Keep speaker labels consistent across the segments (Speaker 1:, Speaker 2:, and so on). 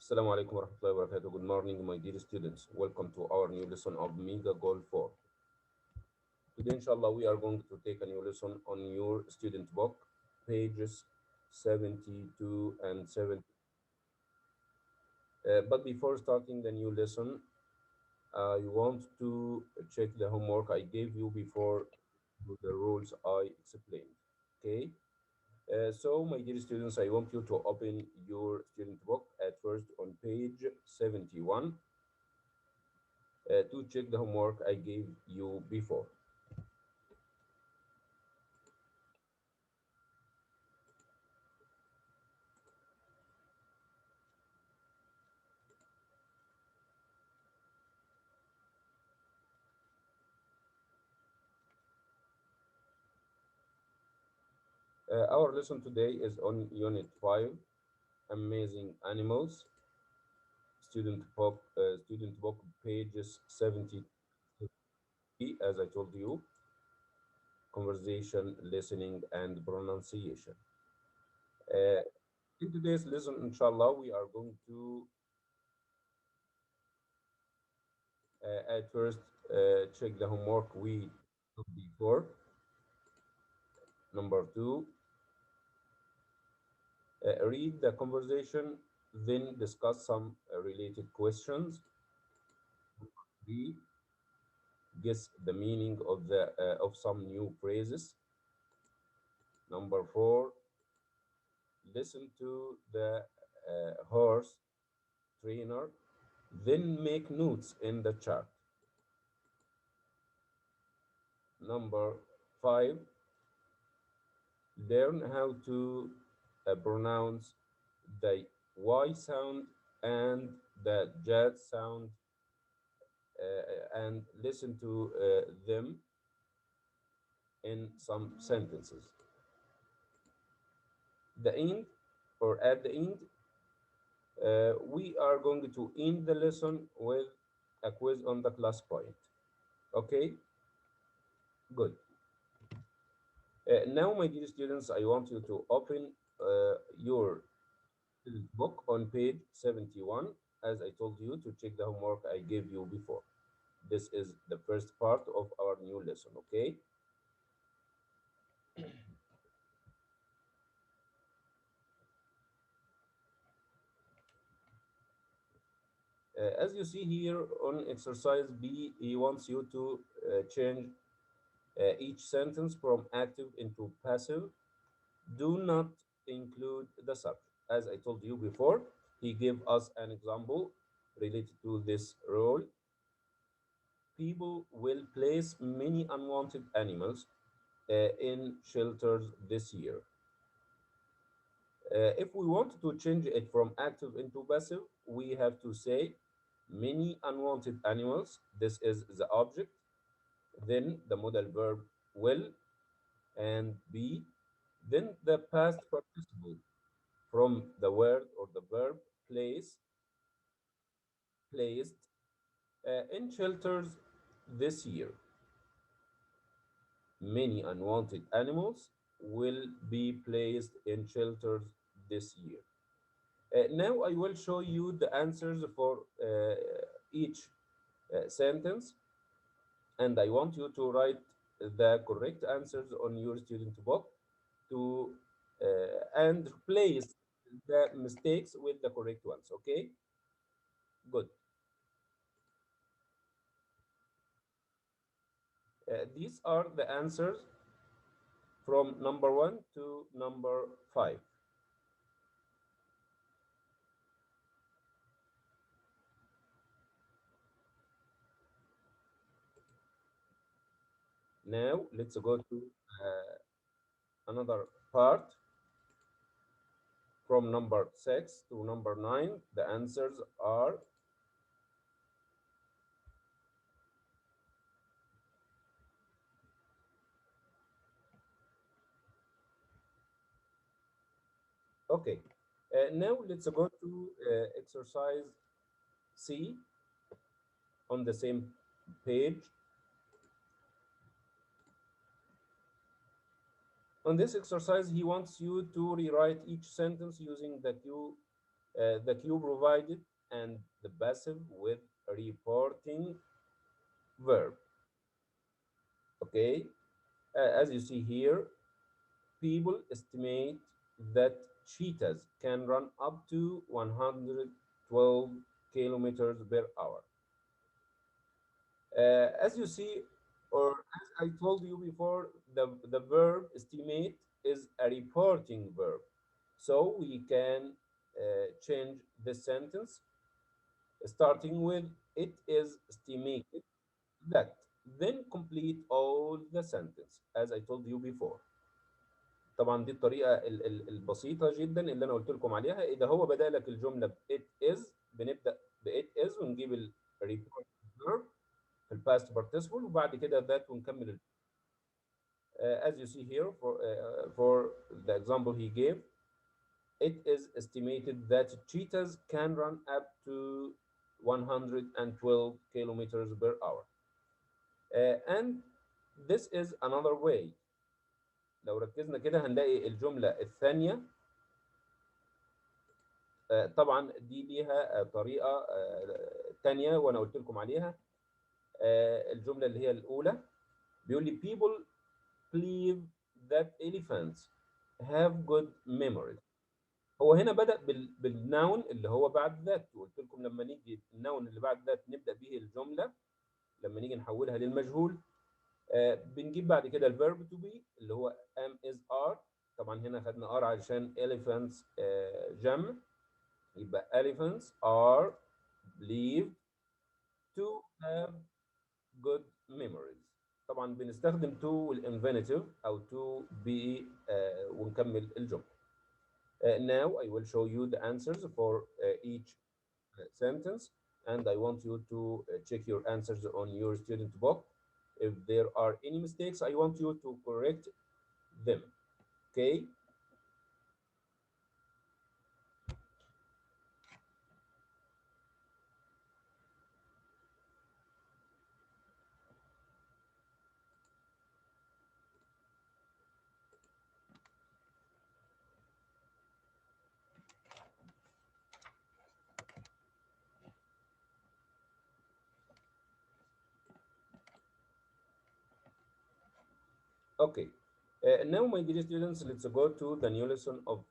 Speaker 1: Assalamu alaikum warahmatullahi wabarakatuh. Good morning, my dear students. Welcome to our new lesson of Mega Goal 4. Today, inshallah, we are going to take a new lesson on your student book, pages 72 and 70. But before starting the new lesson, I want to check the homework I gave you before the rules I explained. Okay. So, my dear students, I want you to open your student book at first on page 71 to check the homework I gave you before. Our lesson today is on Unit 5, Amazing Animals, student book pages 70, as I told you, conversation, listening, and pronunciation. Uh, in today's lesson, inshallah, we are going to at first check the homework we took before. Number two, read the conversation, then discuss some related questions. Three, guess the meaning of some new phrases. Number four, listen to the horse trainer, then make notes in the chart. Number five, learn how to pronounce the Y sound and the J sound and listen to them in some sentences. The end or at the end, we are going to end the lesson with a quiz on the class point. Okay, good. Now, my dear students, I want you to open your book on page 71, as I told you, to check the homework I gave you before. This is the first part of our new lesson, okay? As you see here on exercise B, he wants you to change each sentence from active into passive. Do not include the subject. As I told you before, he gave us an example related to this role. People will place many unwanted animals in shelters this year. If we want to change it from active into passive, we have to say many unwanted animals. This is the object. Then the modal verb will, and be, then the past participle from the word or the verb place, placed in shelters this year. Many unwanted animals will be placed in shelters this year. Now I will show you the answers for each sentence, and I want you to write the correct answers on your student book to and replace the mistakes with the correct ones. Okay, good. These are the answers from number 1 to number 5. Now let's go to another part from number 6 to number 9. The answers are okay. Now let's go to exercise C on the same page. On this exercise, he wants you to rewrite each sentence using the cue the cue provided and the passive with reporting verb. Okay, as you see here, people estimate that cheetahs can run up to 112 kilometers per hour. As you see, or as I told you before, the verb estimate is a reporting verb. So we can change the sentence starting with it is estimated that, then complete all the sentence as I told you before. طبعا دي الطريقة البسيطة جدا اللي أنا قلت لكم عليها. إذا هو بدأ لك الجملة ب it is بنبدأ ب it is ونجيب ال report verb في ال past participle وبعد كده that ونكمل. As you see here for the example he gave, it is estimated that cheetahs can run up to 112 kilometers per hour. And this is another way. لو ركزنا كده هنلاقي الجملة الثانية طبعا دي ليها طريقة تانية وأنا قلت لكم عليها. الجملة اللي هي الأولى بيقول لي people believe that elephants have good memory. هو هنا بدأ بالناون اللي هو بعد ذات، وقلت لكم لما نيجي الناون اللي بعد ذات نبدأ به الجملة لما نيجي نحولها للمجهول. بنجيب بعد كده الفيرب تو بي اللي هو am is are. طبعا هنا خدنا are علشان elephants جمع، يبقى elephants are believed to have good memories. طبعا بنستخدم to والinfinitive أو to be ونكمل الجملة. Now I will show you the answers for each sentence, and I want you to check your answers on your student book. If there are any mistakes, I want you to correct them. Okay? Okay. Now, my dear students, let's go to the new lesson of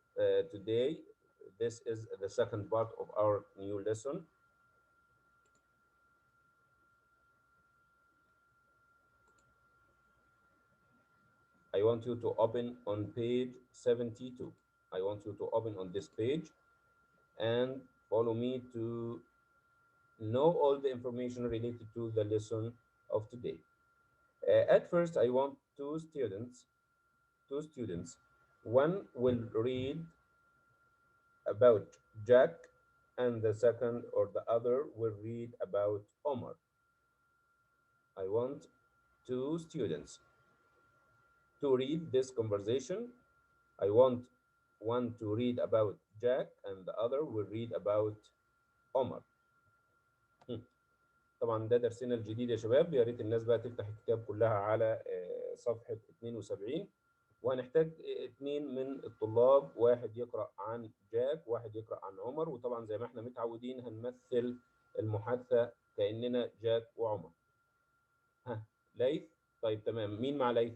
Speaker 1: today. This is the second part of our new lesson. I want you to open on page 72. I want you to open on this page and follow me to know all the information related to the lesson of today. At first, I want two students. One will read about Jack, and the second or the other will read about Omar. I want two students to read this conversation. I want one to read about Jack and the other will read about Omar. طبعا ده درسنا الجديد يا شباب. يا ريت الناس بقى تفتح الكتاب كلها على صفحة 72، وهنحتاج اتنين من الطلاب، واحد يقرأ عن جاك وواحد يقرأ عن عمر. وطبعا زي ما احنا متعودين هنمثل المحادثة كأننا جاك وعمر. ها ليث؟ طيب تمام، مين مع ليث؟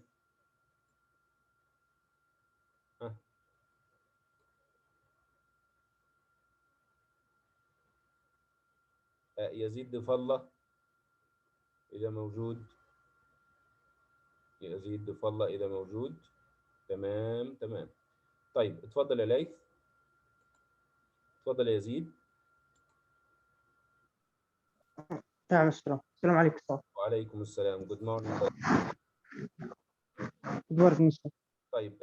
Speaker 1: ها يزيد ضيف الله إذا موجود. يزيد ضيف الله إذا موجود. تمام. طيب اتفضل يا ليث. اتفضل يا يزيد.
Speaker 2: نعم السلام عليكم أستاذ.
Speaker 1: وعليكم السلام. جود مورنينج.
Speaker 2: طيب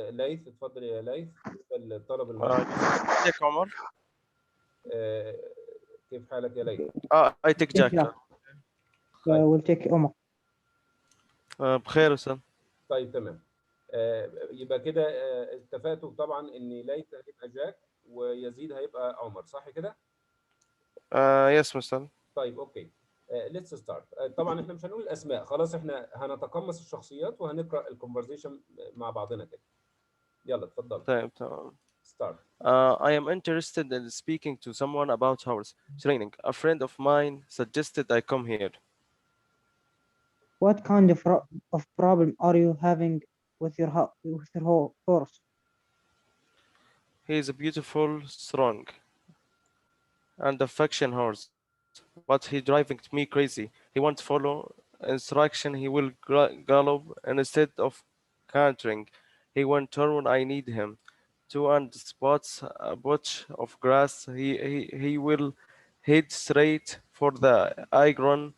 Speaker 1: ليث اتفضل يا ليث. الطلب
Speaker 3: ازيك عمر؟
Speaker 1: كيف حالك يا ليث؟
Speaker 3: I take Jack.
Speaker 2: will take عمر.
Speaker 3: بخير أستاذ.
Speaker 1: طيب تمام. يبقى كده اتفقتوا طبعا ان ليث هيبقى جاك ويزيد هيبقى عمر، صح كده؟
Speaker 3: يس مستر.
Speaker 1: طيب اوكي. ليتس ستارت. طبعا احنا مش هنقول الاسماء، خلاص احنا هنتقمص الشخصيات وهنقرا الكونفرزيشن مع بعضنا كده. يلا اتفضل.
Speaker 3: طيب تمام.
Speaker 1: start.
Speaker 3: I am interested in speaking to someone about horse training. A friend of mine suggested I come here.
Speaker 2: What kind of problem are you having with your horse?
Speaker 3: He is a beautiful, strong, and affectionate horse, but he driving me crazy. He won't follow instruction. He will gallop instead of cantering. He won't turn when I need him to, and spots a patch of grass. He will head straight for the iron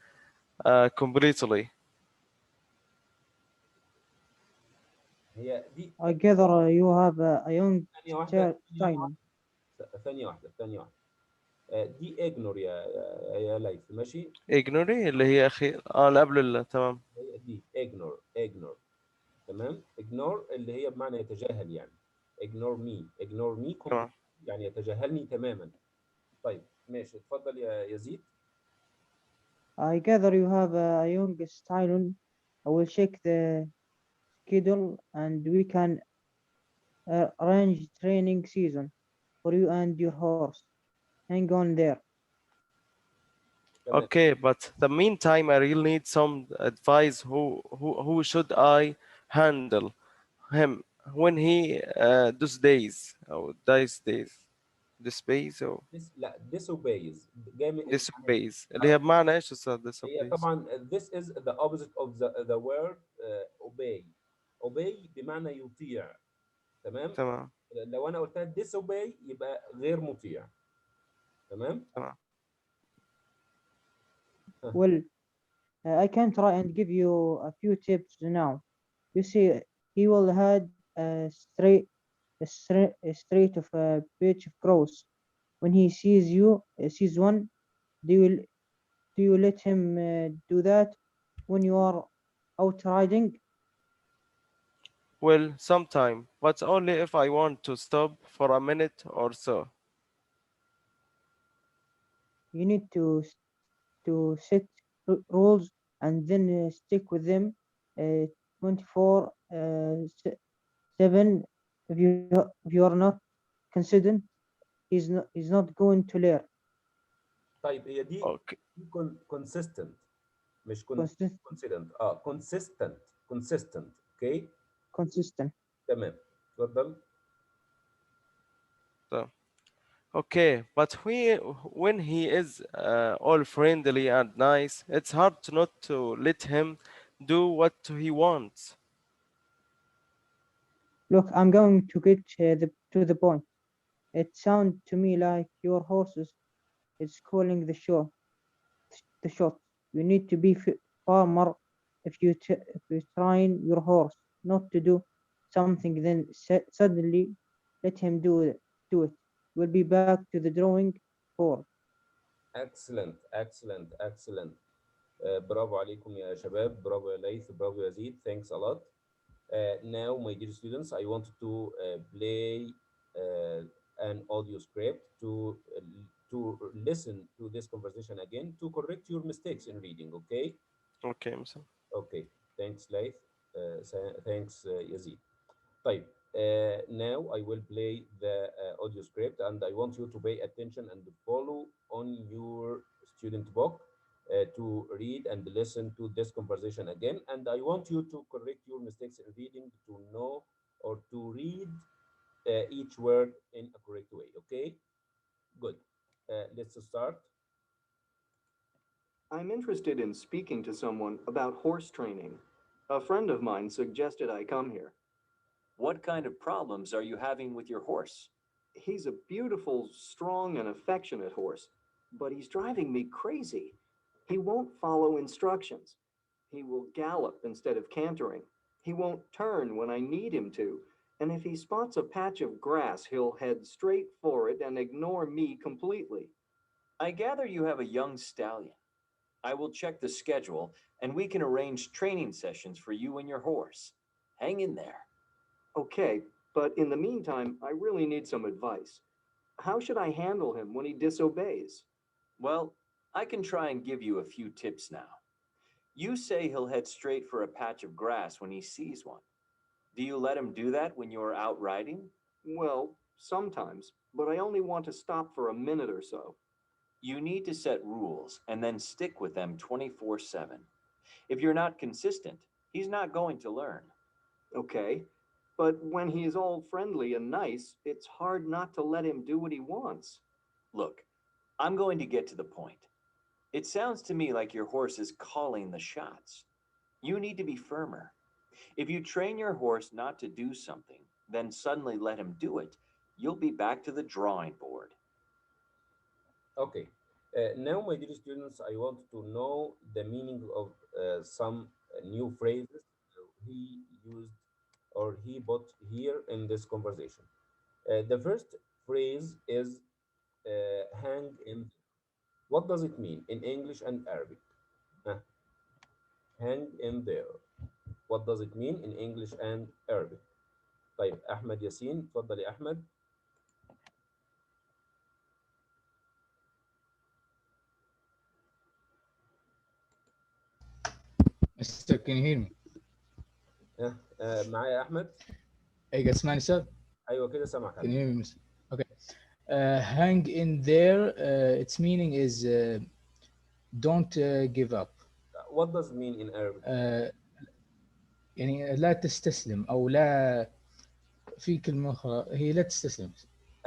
Speaker 3: completely.
Speaker 1: هي دي
Speaker 2: I gather you have a young
Speaker 1: ثانية واحدة
Speaker 2: child.
Speaker 1: ثانية واحدة. دي ignore يا ليث، ماشي.
Speaker 3: Ignore اللي هي أخي اللي قبل تمام.
Speaker 1: هي دي ignore تمام. ignore اللي هي بمعنى يتجاهل يعني. ignore me
Speaker 3: تمام.
Speaker 1: يعني يتجاهلني تماما. طيب ماشي، اتفضل يا يزيد.
Speaker 2: I gather you have a young child. I will check the schedule and we can arrange training season for you and your horse. Hang on there.
Speaker 1: تمام.
Speaker 3: Okay, but the meantime, I really need some advice. Who should I handle him when he disobeys or
Speaker 1: لا disobeys جامد.
Speaker 3: disobeys اللي هي بمعنى ايش أستاذ
Speaker 1: هي
Speaker 3: disobeys؟
Speaker 1: طبعا this is the opposite of the word obey بمعنى يطيع. تمام.
Speaker 3: تمام
Speaker 1: لو انا قلتها disobey يبقى غير مطيع. تمام.
Speaker 3: تمام.
Speaker 2: Well, I can try and give you a few tips now. You see, he will had a straight of a page of crows. When he sees one, do you let him do that when you are out riding?
Speaker 3: Well, sometime, but only if I want to stop for a minute or so.
Speaker 2: You need to set rules and then stick with them 24 7. If you are not consistent, he's not going to learn.
Speaker 1: طيب هي دي
Speaker 3: Okay.
Speaker 1: consistent مش
Speaker 2: Consistent.
Speaker 1: consistent. consistent. اوكي.
Speaker 2: Consistent.
Speaker 1: تمام. اتفضل.
Speaker 3: So, okay, but when he is all friendly and nice, it's hard not to let him do what he wants.
Speaker 2: Look, I'm going to get to the point. It sounds to me like your horse is calling the shot. You need to be farmer if you train your horse not to do something, then suddenly let him do it. We'll be back to the drawing board.
Speaker 1: excellent. برافو عليكم يا شباب، برافو يا ليث، برافو يا زيد. Thanks a lot. Now, my dear students, I want to play an audio script to listen to this conversation again to correct your mistakes in reading. Okay.
Speaker 3: Okay, Mr.
Speaker 1: Okay. Thanks, Laith. Thanks, Yazid. طيب. Now I will play the audio script and I want you to pay attention and follow on your student book to read and listen to this conversation again. And I want you to correct your mistakes in reading to know or to read each word in a correct way. Okay? Good. Let's start.
Speaker 4: I'm interested in speaking to someone about horse training. A friend of mine suggested I come here.
Speaker 5: What kind of problems are you having with your horse?
Speaker 4: He's a beautiful, strong, and affectionate horse, but he's driving me crazy. He won't follow instructions. He will gallop instead of cantering. He won't turn when I need him to. And if he spots a patch of grass, he'll head straight for it and ignore me completely.
Speaker 5: I gather you have a young stallion. I will check the schedule and we can arrange training sessions for you and your horse. Hang in there.
Speaker 4: Okay, but in the meantime, I really need some advice. How should I handle him when he disobeys?
Speaker 5: Well, I can try and give you a few tips now. You say he'll head straight for a patch of grass when he sees one. Do you let him do that when you're out riding?
Speaker 4: Well, sometimes, but I only want to stop for a minute or so.
Speaker 5: You need to set rules and then stick with them 24/7. If you're not consistent, he's not going to learn.
Speaker 4: Okay, but when he is all friendly and nice, it's hard not to let him do what he wants.
Speaker 5: Look, I'm going to get to the point. It sounds to me like your horse is calling the shots. You need to be firmer. If you train your horse not to do something, then suddenly let him do it, you'll be back to the drawing board.
Speaker 1: Okay. Now, my dear students, I want to know the meaning of some new phrases he used or he put here in this conversation. The first phrase is hang in. What does it mean in English and Arabic? Huh? Hang in there. What does it mean in English and Arabic? طيب أحمد ياسين اتفضل يا أحمد.
Speaker 6: Mister, can you hear me?
Speaker 1: معايا يا أحمد؟
Speaker 6: أي قاعد تسمعني أستاذ؟
Speaker 1: أيوه كده سامعك.
Speaker 6: Can you hear me, Mister? Okay. Hang in there. Its meaning is don't give up.
Speaker 1: What does it mean in Arabic?
Speaker 6: يعني لا تستسلم أو لا في كلمة أخرى هي لا تستسلم.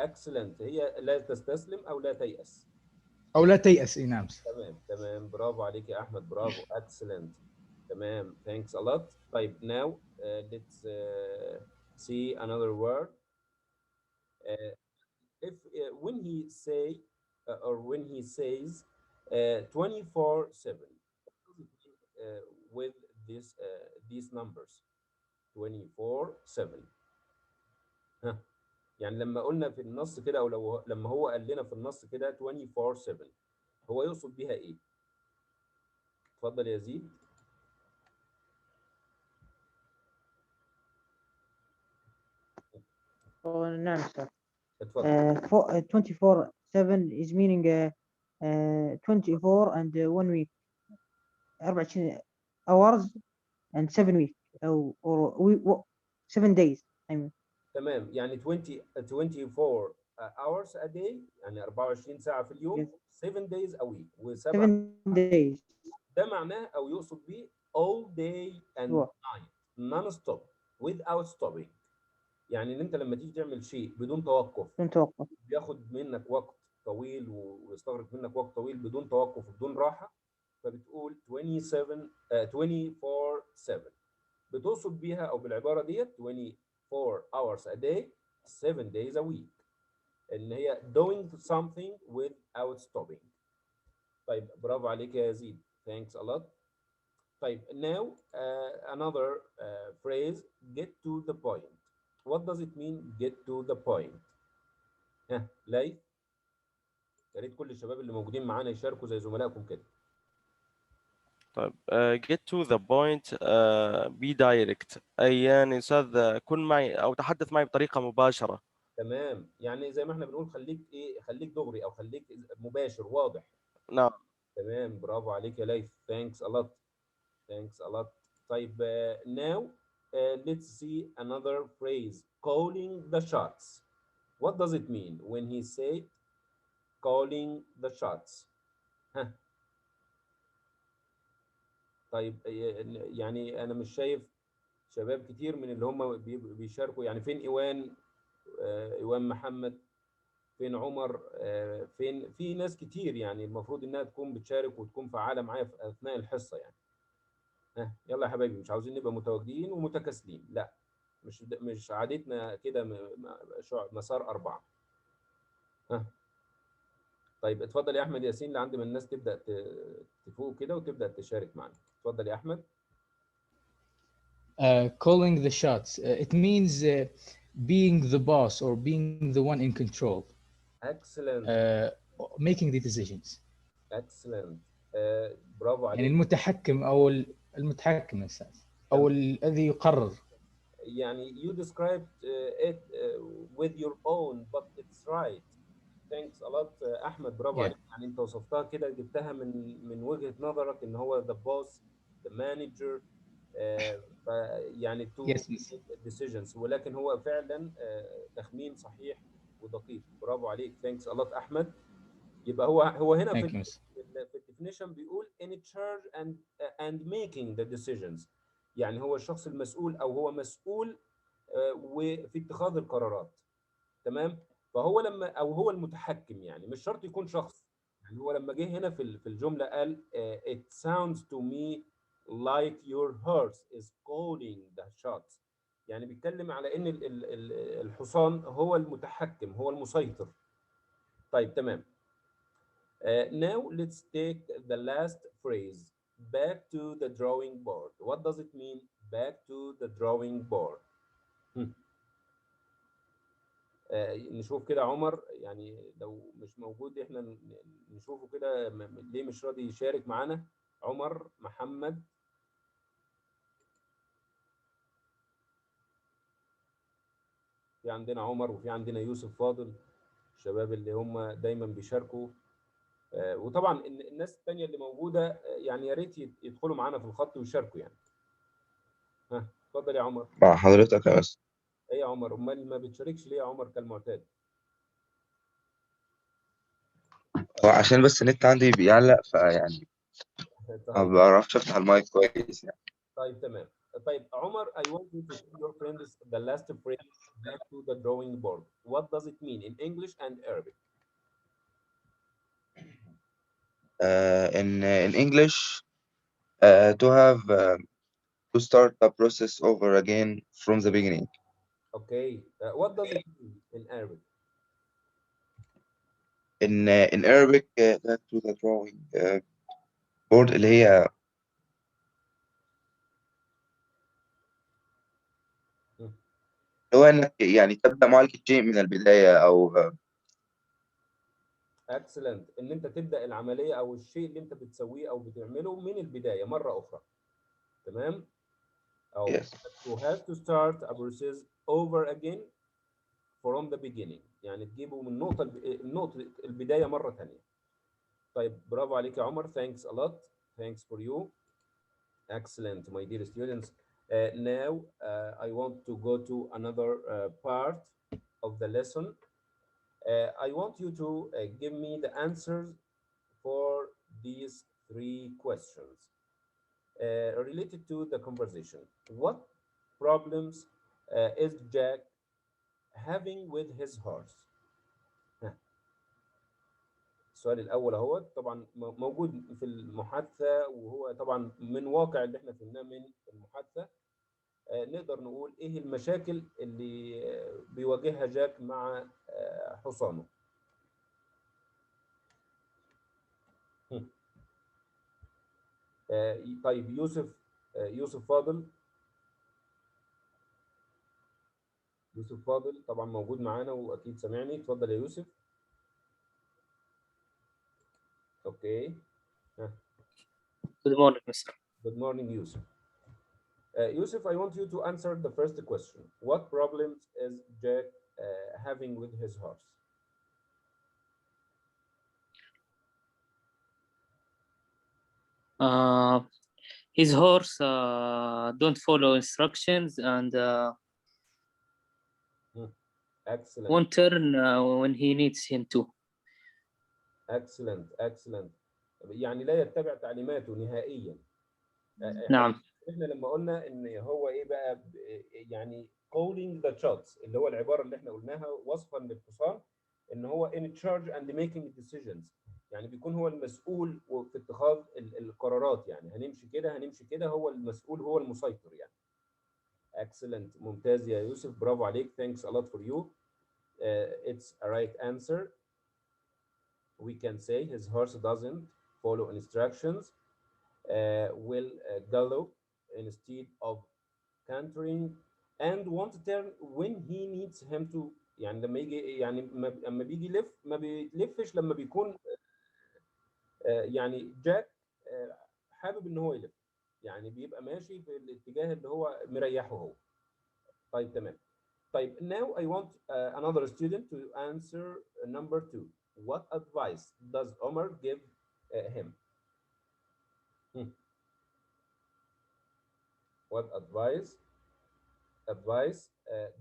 Speaker 1: Excellent. هي لا تستسلم أو لا تيأس.
Speaker 6: أو لا تيأس. إي نعم.
Speaker 1: تمام برافو عليك يا أحمد برافو. Excellent. تمام. Thanks a lot. طيب now let's see another word. If when he say or when he says 24/7 with this these numbers 24/7 ها يعني لما قلنا في النص كده او لما هو قال لنا في النص كده 24/7 هو يقصد بيها ايه؟ اتفضل يا زيد.
Speaker 2: نعم سر.
Speaker 1: اتفضل.
Speaker 2: 24/7 is meaning 24 and 1 week 24 hours and 7 week or 7 days I mean.
Speaker 1: تمام يعني 24 hours a day يعني 24 ساعة في اليوم. 7 days a week و7
Speaker 2: days.
Speaker 1: ده معناه او يقصد بيه all day and night non stop without stopping. يعني ان انت لما تيجي تعمل شيء بدون توقف بياخد منك وقت طويل ويستغرق منك وقت طويل بدون توقف وبدون راحة فبتقول 24/7 بتقصد بيها او بالعبارة ديت 24 hours a day 7 days a week ان هي doing something without stopping. طيب برافو عليك يا يزيد. Thanks a lot. طيب now another phrase get to the point. What does it mean get to the point? ها ليث يا ريت كل الشباب اللي موجودين معانا يشاركوا زي زملائكم كده.
Speaker 3: طيب get to the point be direct أي يعني أستاذ كن معي أو تحدث معي بطريقة مباشرة.
Speaker 1: تمام يعني زي ما احنا بنقول خليك ايه خليك دغري او خليك مباشر واضح.
Speaker 3: نعم.
Speaker 1: تمام برافو عليك يا ليث. Thanks a lot. Thanks a lot. طيب now let's see another phrase calling the shots. What does it mean when he say calling the shots? ها طيب يعني انا مش شايف شباب كتير من اللي هم بيشاركوا يعني فين ايوان ايوان محمد فين عمر فين في ناس كتير يعني المفروض انها تكون بتشارك وتكون فعالة معايا في اثناء الحصة يعني. يلا يا حبايبي مش عاوزين نبقى متواجدين ومتكاسلين لا مش عادتنا كده مسار 4. طيب اتفضل يا احمد ياسين لعند ما الناس تبدا تفوق كده وتبدا تشارك معنا. اتفضل يا احمد.
Speaker 6: Calling the shots. It means being the boss or being the one in control.
Speaker 1: Excellent.
Speaker 6: Making the decisions.
Speaker 1: Excellent. برافو عليك.
Speaker 6: يعني المتحكم أو المتحكم أستاذ أو الذي يقرر.
Speaker 1: يعني you described it with your own but it's right. Thanks a lot أحمد برافو عليك. يعني أنت وصفتها كده جبتها من وجهة نظرك إن هو the boss the manager يعني to
Speaker 6: Yes, yes.
Speaker 1: make decisions، ولكن هو فعلا تخمين صحيح ودقيق. برافو عليك. thanks a lot أحمد. يبقى هو هنا
Speaker 6: Thank you, miss.
Speaker 1: في الديفينيشن بيقول in charge and making the decisions، يعني هو الشخص المسؤول او هو مسؤول وفي اتخاذ القرارات. تمام. فهو لما او هو المتحكم، يعني مش شرط يكون شخص. يعني هو لما جه هنا في الجمله قال it sounds to me like your horse is calling the shots، يعني بيتكلم على ان الحصان هو المتحكم، هو المسيطر. طيب تمام. Now let's take the last phrase, back to the drawing board. What does it mean, back to the drawing board? نشوف كده عمر، يعني لو مش موجود احنا نشوفه كده، ليه مش راضي يشارك معانا؟ عمر محمد. في عندنا عمر وفي عندنا يوسف فاضل، الشباب اللي هم دايما بيشاركوا. وطبعا الناس التانية اللي موجودة يعني يا ريت يدخلوا معانا في الخط ويشاركوا يعني. ها اتفضل يا عمر.
Speaker 7: مع حضرتك يا مستر.
Speaker 1: ايه يا عمر، امال ما بتشاركش ليه يا عمر كالمعتاد؟
Speaker 7: هو عشان بس النت عندي بيعلق فيعني ما
Speaker 1: طيب
Speaker 7: بعرفش افتح المايك كويس يعني.
Speaker 1: طيب تمام. طيب عمر, I want you to tell your friends the last phrase, back to the drawing board. What does it mean in English and Arabic?
Speaker 7: In English, to have to start the process over again from the beginning.
Speaker 1: Okay. What does it mean in Arabic?
Speaker 7: In Arabic, back to the drawing board اللي هي هو انك يعني تبدأ معالجة شيء من البداية او
Speaker 1: Excellent. ان انت تبدأ العملية او الشيء اللي انت بتسويه او بتعمله من البداية مرة اخرى. تمام. او
Speaker 7: yes.
Speaker 1: to have to start a process over again from the beginning، يعني تجيبه من نقطة البداية مرة ثانية. طيب برافو عليك يا عمر. Thanks a lot. Thanks for you. Excellent, my dear students. Now I want to go to another part of the lesson. I want you to give me the answers for these three questions related to the conversation. What problems is Jack having with his horse? السؤال الأول اهو طبعا موجود في المحادثة، وهو طبعا من واقع اللي احنا فهمناه من المحادثة. نقدر نقول ايه المشاكل اللي بيواجهها جاك مع حصانه. طيب يوسف فاضل. يوسف فاضل طبعا موجود معانا واكيد سامعني. اتفضل يا يوسف. اوكي.
Speaker 8: Good morning, Mr.
Speaker 1: Good morning, Yusuf. Yusuf, I want you to answer the first question. What problems is Jack having with his horse?
Speaker 8: His horse don't follow instructions and
Speaker 1: Excellent.
Speaker 8: won't turn when he needs him to.
Speaker 1: Excellent, excellent. يعني لا يتبع تعليماته نهائيا.
Speaker 8: نعم.
Speaker 1: احنا لما قلنا ان هو ايه بقى، يعني calling the shots اللي هو العباره اللي احنا قلناها وصفا للحصان، ان هو in charge and making decisions، يعني بيكون هو المسؤول في اتخاذ القرارات، يعني هنمشي كده هنمشي كده، هو المسؤول هو المسيطر يعني. Excellent. ممتاز يا يوسف، برافو عليك. Thanks a lot for you. It's a right answer. We can say his horse doesn't follow instructions, will gallop instead of cantering, and won't turn when he needs him to. يعني لما يجي، يعني لما بيجي يلف ما بيلفش لما بيكون يعني جاك حابب ان هو يلف، يعني بيبقى ماشي في الاتجاه اللي هو مريحه هو. طيب تمام. طيب now I want another student to answer number 2. What advice does Omar give him? What advice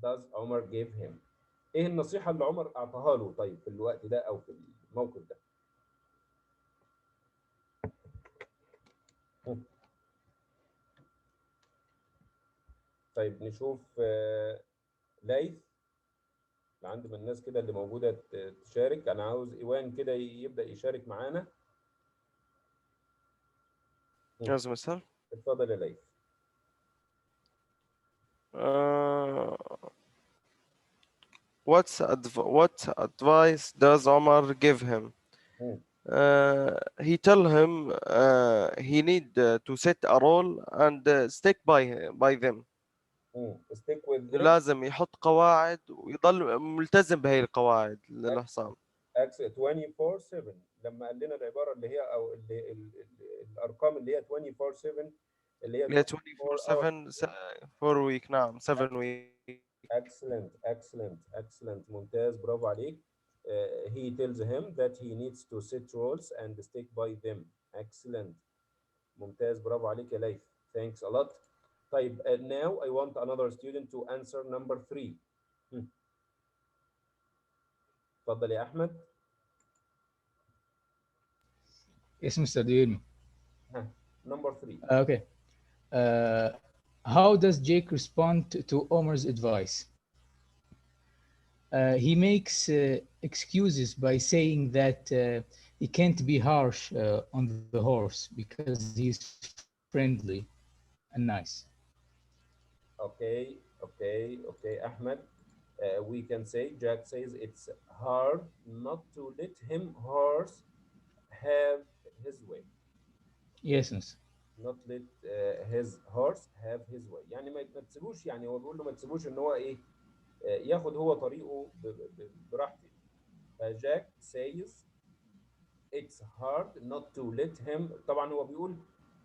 Speaker 1: does عمر give him؟ ايه النصيحة اللي عمر اعطاها له طيب في الوقت ده او في الموقف ده؟ طيب نشوف ليث. عند من الناس كده اللي موجودة تشارك. انا عاوز ايوان كده يبدأ يشارك معانا.
Speaker 3: يا مسار.
Speaker 1: اتفضل يا ليث.
Speaker 3: What advice does Omar give him? He tell him he need to set a role and stick by them.
Speaker 1: stick with them.
Speaker 3: لازم يحط قواعد ويضل ملتزم بهي القواعد للحصان.
Speaker 1: 24/7 لما قال لنا العبارة اللي هي او الارقام اللي هي 24/7 اللي هي
Speaker 3: 24/7 4 week. نعم 7 week.
Speaker 1: excellent ممتاز برافو عليك. He tells him that he needs to set rules and stick by them. Excellent ممتاز برافو عليك يا ليث. Thanks a lot. طيب now I want another student to answer number 3. اتفضل يا أحمد.
Speaker 6: Yes, Mr. Do you hear me?
Speaker 1: Number 3.
Speaker 6: Okay. How does Jake respond to Omar's advice? He makes excuses by saying that he can't be harsh on the horse because he's friendly and nice.
Speaker 1: Okay, Ahmed. We can say, Jack says it's hard not to let him horse have his way.
Speaker 6: Yes, miss.
Speaker 1: Not let his horse have his way. يعني ما تسيبوش، يعني هو بيقول له ما تسيبوش ان هو ايه ياخد هو طريقه براحته. Jack says it's hard not to let him. طبعا هو بيقول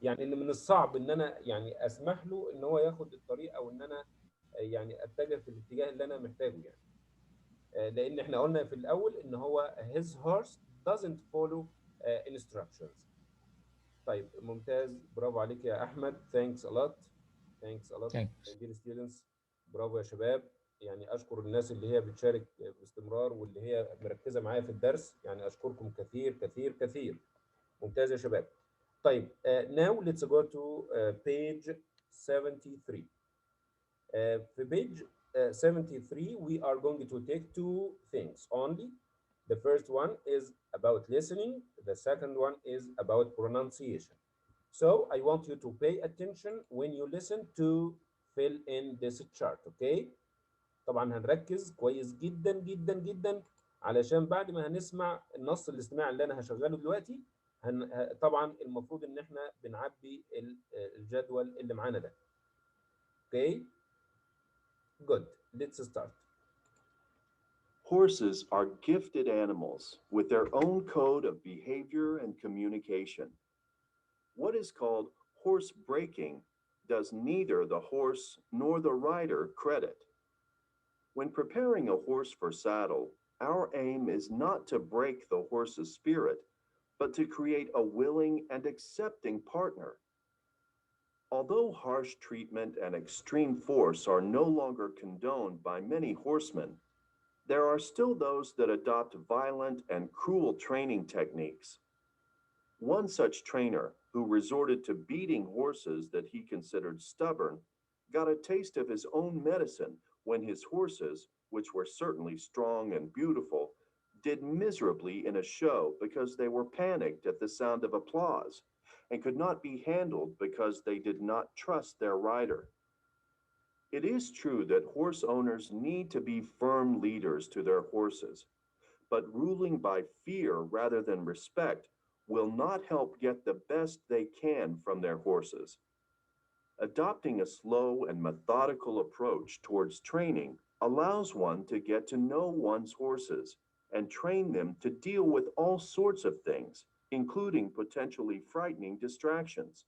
Speaker 1: يعني ان من الصعب ان انا يعني اسمح له ان هو ياخد الطريق او ان انا يعني اتجه في الاتجاه اللي انا محتاجه يعني. لان احنا قلنا في الاول ان هو his horse doesn't follow instructions. طيب ممتاز برافو عليك يا احمد. Thanks a lot. Dear students. برافو يا شباب. يعني اشكر الناس اللي هي بتشارك باستمرار واللي هي مركزه معايا في الدرس، يعني اشكركم كثير. ممتاز يا شباب. طيب now let's go to page 73. في page 73 we are going to take two things only. The first one is about listening. The second one is about pronunciation. So I want you to pay attention when you listen to fill in this chart, okay? طبعا هنركز كويس جدا علشان بعد ما هنسمع النص الاستماعي اللي انا هشغله دلوقتي طبعا المفروض ان احنا بنعبي الجدول اللي معانا ده. Okay? Good. Let's start.
Speaker 9: Horses are gifted animals with their own code of behavior and communication. What is called horse breaking does neither the horse nor the rider credit. When preparing a horse for saddle, our aim is not to break the horse's spirit, but to create a willing and accepting partner. Although harsh treatment and extreme force are no longer condoned by many horsemen, there are still those that adopt violent and cruel training techniques. One such trainer, who resorted to beating horses that he considered stubborn, got a taste of his own medicine when his horses, which were certainly strong and beautiful, did miserably in a show because they were panicked at the sound of applause and could not be handled because they did not trust their rider. It is true that horse owners need to be firm leaders to their horses, but ruling by fear rather than respect will not help get the best they can from their horses. Adopting a slow and methodical approach towards training allows one to get to know one's horses and train them to deal with all sorts of things, including potentially frightening distractions.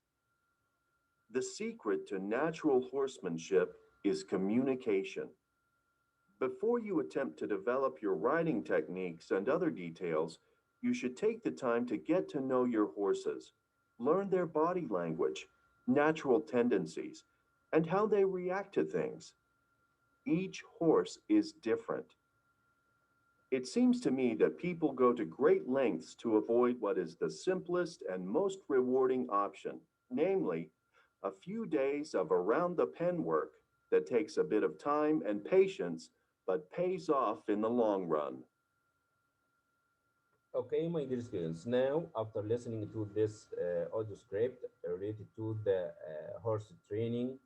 Speaker 9: The secret to natural horsemanship is communication. Before you attempt to develop your riding techniques and other details, you should take the time to get to know your horses, learn their body language, natural tendencies, and how they react to things. Each horse is different. It seems to me that people go to great lengths to avoid what is the simplest and most rewarding option, namely, a few days of around-the-pen work that takes a bit of time and patience, but pays off in the long run.
Speaker 1: Okay, my dear students, now after listening to this audio script related to the horse training,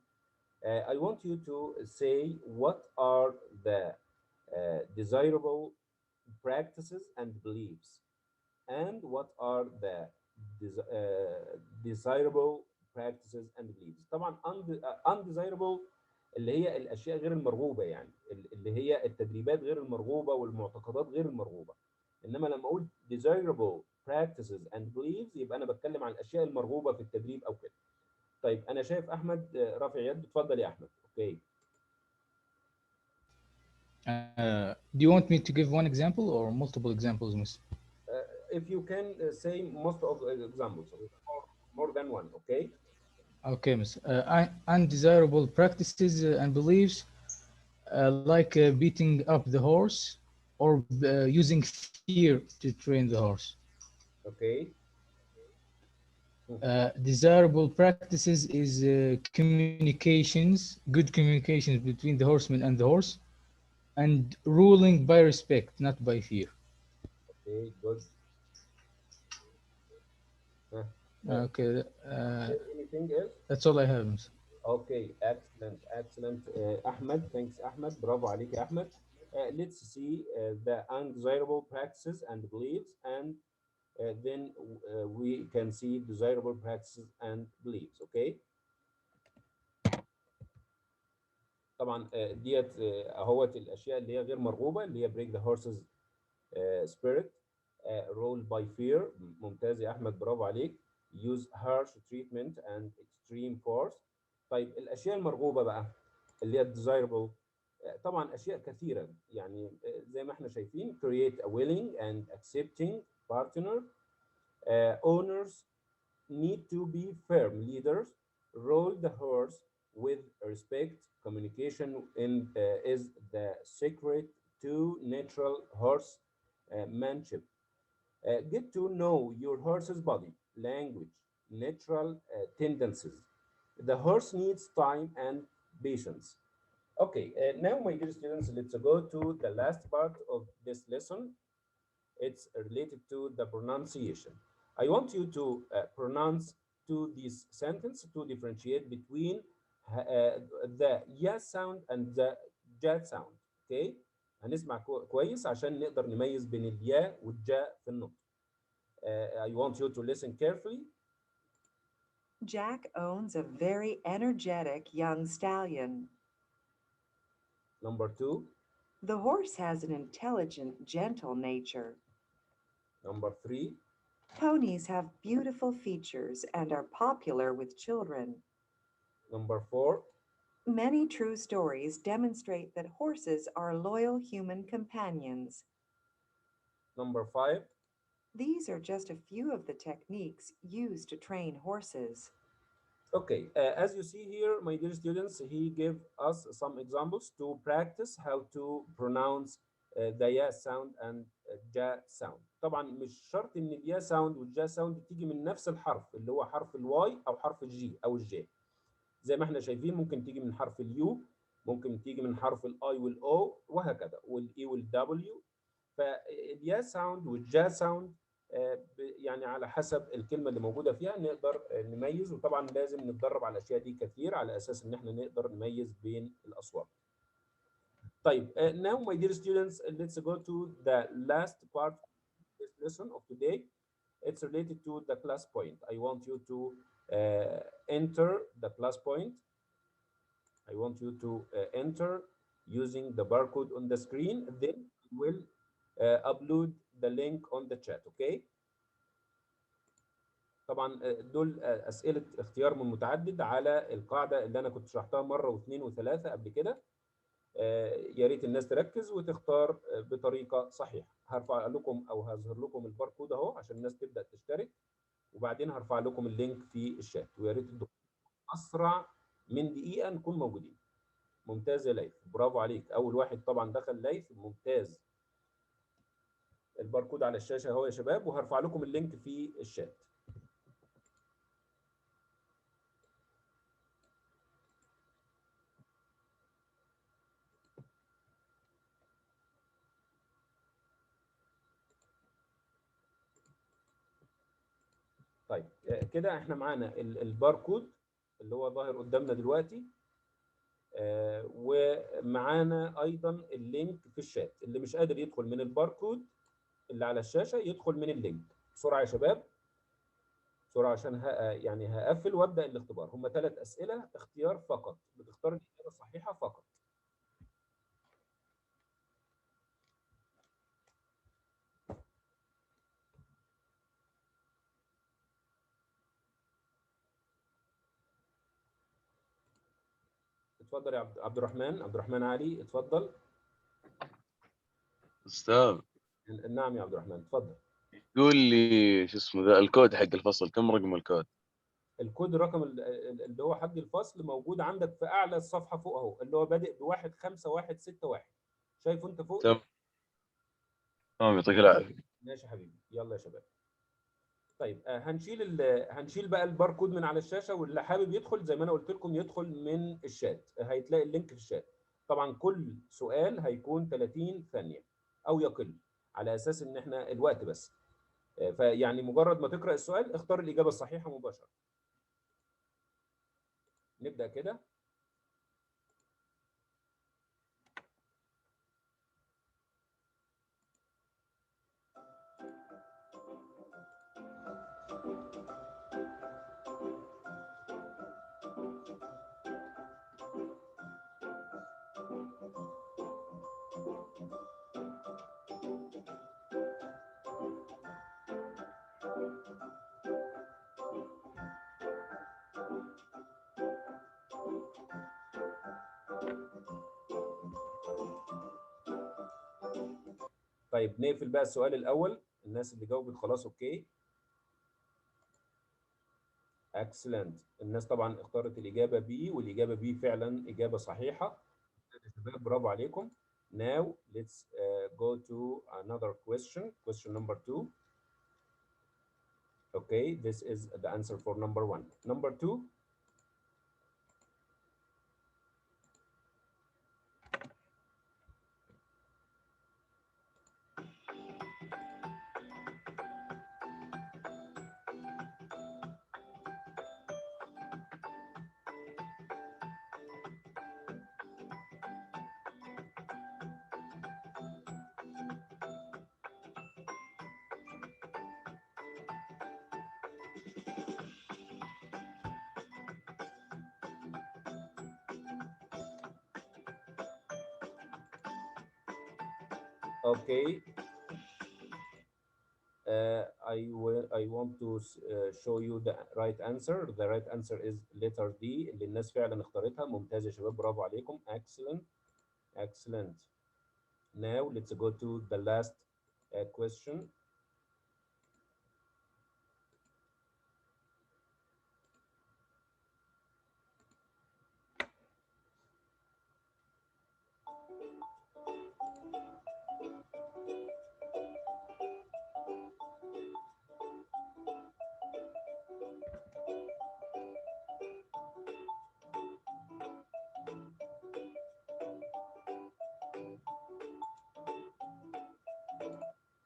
Speaker 1: I want you to say what are the desirable practices and beliefs, and what are the desirable practices and beliefs. طبعا undesirable اللي هي الاشياء غير المرغوبه، يعني اللي هي التدريبات غير المرغوبه والمعتقدات غير المرغوبه. انما لما اقول desirable practices and beliefs يبقى انا بتكلم عن الاشياء المرغوبه في التدريب او كده. طيب انا شايف احمد رافع يد، اتفضل يا احمد. اوكي.
Speaker 6: Do you want me to give one example or multiple examples, Miss?
Speaker 1: If you can say most of the examples, more than one, okay?
Speaker 6: Okay, Miss. Undesirable practices and beliefs, like beating up the horse or using fear to train the horse.
Speaker 1: Okay.
Speaker 6: Desirable practices is good communications between the horseman and the horse, and ruling by respect, not by fear.
Speaker 1: Okay, good.
Speaker 6: Okay.
Speaker 1: Anything else?
Speaker 6: That's all I have, Miss.
Speaker 1: Okay, excellent, excellent. Ahmed, thanks, Ahmed. Bravo عليك يا أحمد. Let's see the undesirable practices and beliefs, and then we can see desirable practices and beliefs. Okay. طبعا ديت اهوت الاشياء اللي هي غير مرغوبه، اللي هي break the horse's spirit, rule by fear. ممتاز يا احمد، برافو عليك. use harsh treatment and extreme force. طيب الاشياء المرغوبه بقى اللي هي desirable، طبعا اشياء كثيره، يعني زي ما احنا شايفين create a willing and accepting partner, owners need to be firm leaders, roll the horse with respect. Communication is the secret to natural horsemanship. Get to know your horse's body, language, natural tendencies. The horse needs time and patience. Okay, now my dear students, let's go to the last part of this lesson. It's related to the pronunciation. I want you to pronounce to this sentence to differentiate between the yes sound and the ja sound. Okay? هنسمع كويس عشان نقدر نميز بين اليا والجا في النطق. I want you to listen carefully.
Speaker 10: Jack owns a very energetic young stallion.
Speaker 1: Number 2.
Speaker 10: The horse has an intelligent, gentle nature.
Speaker 1: Number 3.
Speaker 10: Ponies have beautiful features and are popular with children.
Speaker 1: Number 4.
Speaker 10: Many true stories demonstrate that horses are loyal human companions.
Speaker 1: Number 5.
Speaker 10: These are just a few of the techniques used to train horses.
Speaker 1: Okay, as you see here, my dear students, he gave us some examples to practice how to pronounce the ya sound and ja sound. طبعا مش شرط ان اليا sound والجا sound تيجي من نفس الحرف اللي هو حرف الواي او حرف الجي او الجي. زي ما احنا شايفين ممكن تيجي من حرف اليو، ممكن تيجي من حرف الاي والاو وهكذا، والاي والدبليو. فاليا sound والجا sound يعني على حسب الكلمه اللي موجوده فيها نقدر نميز، وطبعا لازم نتدرب على الاشياء دي كتير على اساس ان احنا نقدر نميز بين الاصوات. طيب now my dear students, let's go to the last part of this lesson of today. It's related to the class point. I want you to enter the class point. I want you to enter using the barcode on the screen. Then we will upload the link on the chat. Okay. طبعا دول اسئله اختيار من متعدد على القاعده اللي انا كنت شرحتها مره واثنين وثلاثه قبل كده. يا ريت الناس تركز وتختار بطريقه صحيحه. هرفع لكم او هظهر لكم الباركود اهو عشان الناس تبدا تشترك، وبعدين هرفع لكم اللينك في الشات، ويا ريت الدكتور اسرع من دقيقة نكون موجودين. ممتاز يا ليث، برافو عليك. أول واحد طبعا دخل ليث، ممتاز. الباركود على الشاشة اهو يا شباب، وهرفع لكم اللينك في الشات. طيب كده احنا معانا الباركود اللي هو ظاهر قدامنا دلوقتي، ومعانا ايضا اللينك في الشات. اللي مش قادر يدخل من الباركود اللي على الشاشة يدخل من اللينك. بسرعة يا شباب، بسرعة عشان يعني هقفل وابدأ الاختبار. هم 3 أسئلة اختيار فقط، بتختار الإجابة الصحيحة فقط. اتفضل يا عبد الرحمن، عبد الرحمن علي، اتفضل.
Speaker 11: أستاذ
Speaker 1: نعم يا عبد الرحمن، اتفضل.
Speaker 11: قول لي شو اسمه ذا الكود حق الفصل، كم رقم الكود؟
Speaker 1: الكود الرقم اللي هو حق الفصل موجود عندك في أعلى الصفحة فوق أهو، اللي هو بادئ ب15161. شايفه أنت فوق؟
Speaker 11: تمام يعطيك العافية.
Speaker 1: ماشي يا حبيبي، يلا يا شباب. طيب هنشيل بقى الباركود من على الشاشة، واللي حابب يدخل زي ما أنا قلت لكم يدخل من الشات. هيتلاقي اللينك في الشات. طبعا كل سؤال هيكون 30 ثانية أو يقل، على أساس إن إحنا الوقت بس. فيعني مجرد ما تقرأ السؤال اختار الإجابة الصحيحة مباشرة. نبدأ كده. طيب نقفل بقى السؤال الأول. الناس اللي جاوبت خلاص أوكي. اكسلنت. الناس طبعا اختارت الإجابة بي، والإجابة بي فعلا إجابة صحيحة. يا شباب برافو عليكم. Now let's go to another question. Question number 2. Okay, this is the answer for number 1. Number 2. Okay. I want to show you the right answer. The right answer is letter D اللي الناس فعلا اختارتها. ممتاز يا شباب، برافو عليكم. Excellent. Excellent. Now let's go to the last question.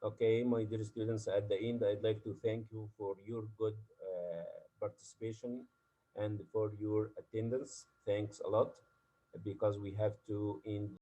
Speaker 1: Okay, my dear students, at the end, I'd like to thank you for your good participation and for your attendance. Thanks a lot, because we have to end